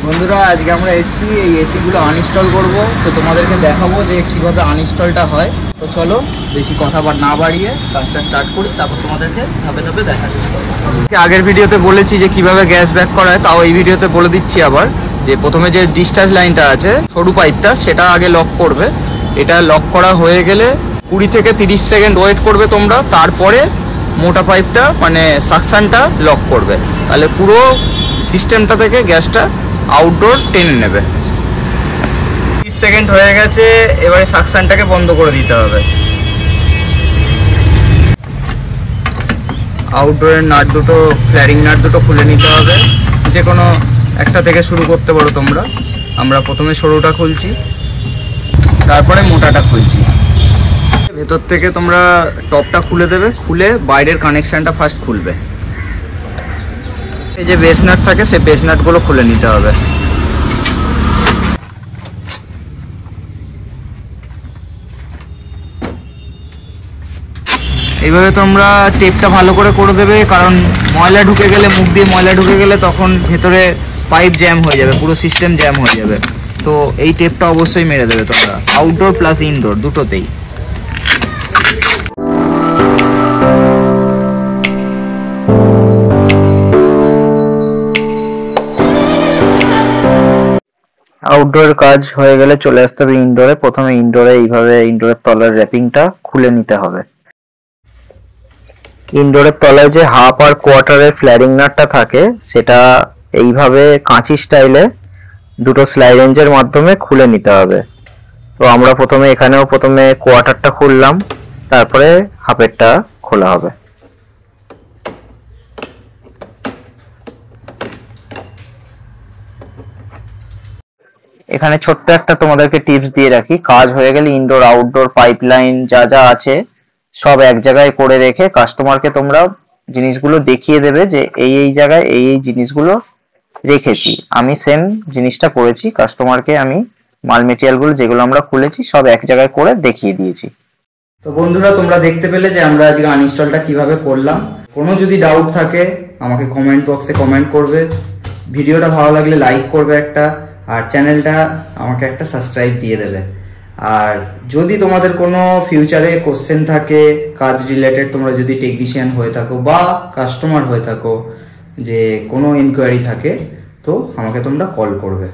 বন্ধুরা আজকে আমরা এসছি এই এসিগুলো আনইনস্টল করব, তো তোমাদেরকে দেখাবো যে কিভাবে আনইনস্টলটা হয়। তো চলো বেশি কথা না বাড়িয়ে কাজটা স্টার্ট করি, তারপর তোমাদেরকে ধাপে ধাপে দেখাচ্ছি। আগের ভিডিওতে বলেছি যে কিভাবে গ্যাস ব্যাক করা হয়, তাও এই ভিডিওতে বলে দিচ্ছি আবার যে প্রথমে যে ডিসচার্জ লাইনটা আছে সরু পাইপটা সেটা আগে লক করবে। এটা লক করা হয়ে গেলে 20 থেকে 30 সেকেন্ড ওয়েট করবে তোমরা, তারপরে মোটা পাইপটা মানে সাকশনটা লক করবে, তাহলে পুরো সিস্টেমটা থেকে গ্যাসটা আউটডোর টেনে নেবে। 30 সেকেন্ড হয়ে গেছে, এবারে সাকশনটাকে বন্ধ করে দিতে হবে। আউটডোরের নাট দুটো, ফ্ল্যারিং নাট দুটো খুলে নিতে হবে। যে কোনো একটা থেকে শুরু করতে পারো তোমরা। আমরা প্রথমে সরুটা খুলছি, তারপরে মোটাটা খুলছি। ভেতর থেকে তোমরা টপটা খুলে দেবে, খুলে বাইরের কানেকশানটা ফার্স্ট খুলবে। এই যে বেস নাট থাকে সেই বেস নাটগুলো খুলে নিতে হবে। এইভাবে তোমরা টেপটা ভালো করে দেবে, কারণ ময়লা ঢুকে গেলে, মুখ দিয়ে ময়লা ঢুকে গেলে তখন ভেতরে পাইপ জ্যাম হয়ে যাবে, পুরো সিস্টেম জ্যাম হয়ে যাবে। তো এই টেপটা অবশ্যই মেরে দেবে তোমরা, আউটডোর প্লাস ইনডোর দুটোতেই। আউটডোর কাজ হয়ে গেলে চলে আসতে হবে ইনডোরে। প্রথমে ইনডোরে এইভাবে ইনডোরের তলার র্যাপিংটা খুলে নিতে হবে। ইনডোরের তলায় যে হাফ আর কোয়ার্টারের ফ্ল্যারিং নাটটা থাকে সেটা এইভাবে কাঁচি স্টাইলে দুটো স্লাইড রেঞ্জের মাধ্যমে খুলে নিতে হবে। তো আমরা এখানেও প্রথমে কোয়ার্টারটা খুললাম, তারপরে হাফেরটা খোলা হবে। এখানে ছোট্ট একটা তোমাদেরকে টিপস দিয়ে রাখি, কাজ হয়ে গেলে ইনডোর আউটডোর পাইপলাইন যা যা আছে সব এক জায়গায় করে রেখে কাস্টমারকে তোমরা জিনিসগুলো দেখিয়ে দেবে যে এই জায়গায় এই জিনিসগুলো রেখেছি। আমি সেম জিনিসটা করেছি, কাস্টমারকে আমি মাল মেটেরিয়ালগুলো যেগুলো আমরা খুলেছি সব এক জায়গায় করে দেখিয়ে দিয়েছি। তো বন্ধুরা তোমরা দেখতে পেলে যে আমরা আজকে আনইনস্টলটা কিভাবে করলাম। কোনো যদি ডাউট থাকে আমাকে কমেন্ট বক্সে কমেন্ট করবে, ভিডিওটা ভালো লাগলে লাইক করবে একটা, আর চ্যানেলটা আমাকে একটা সাবস্ক্রাইব দিয়ে দেবে। আর যদি তোমাদের কোনো ফিউচারে কোশ্চেন থাকে কাজ রিলেটেড, তোমরা যদি টেকনিশিয়ান হয়ে থাকো বা কাস্টমার হয়ে থাকো, যে কোনো ইনকোয়ারি থাকে, তো আমাকে তোমরা কল করবে।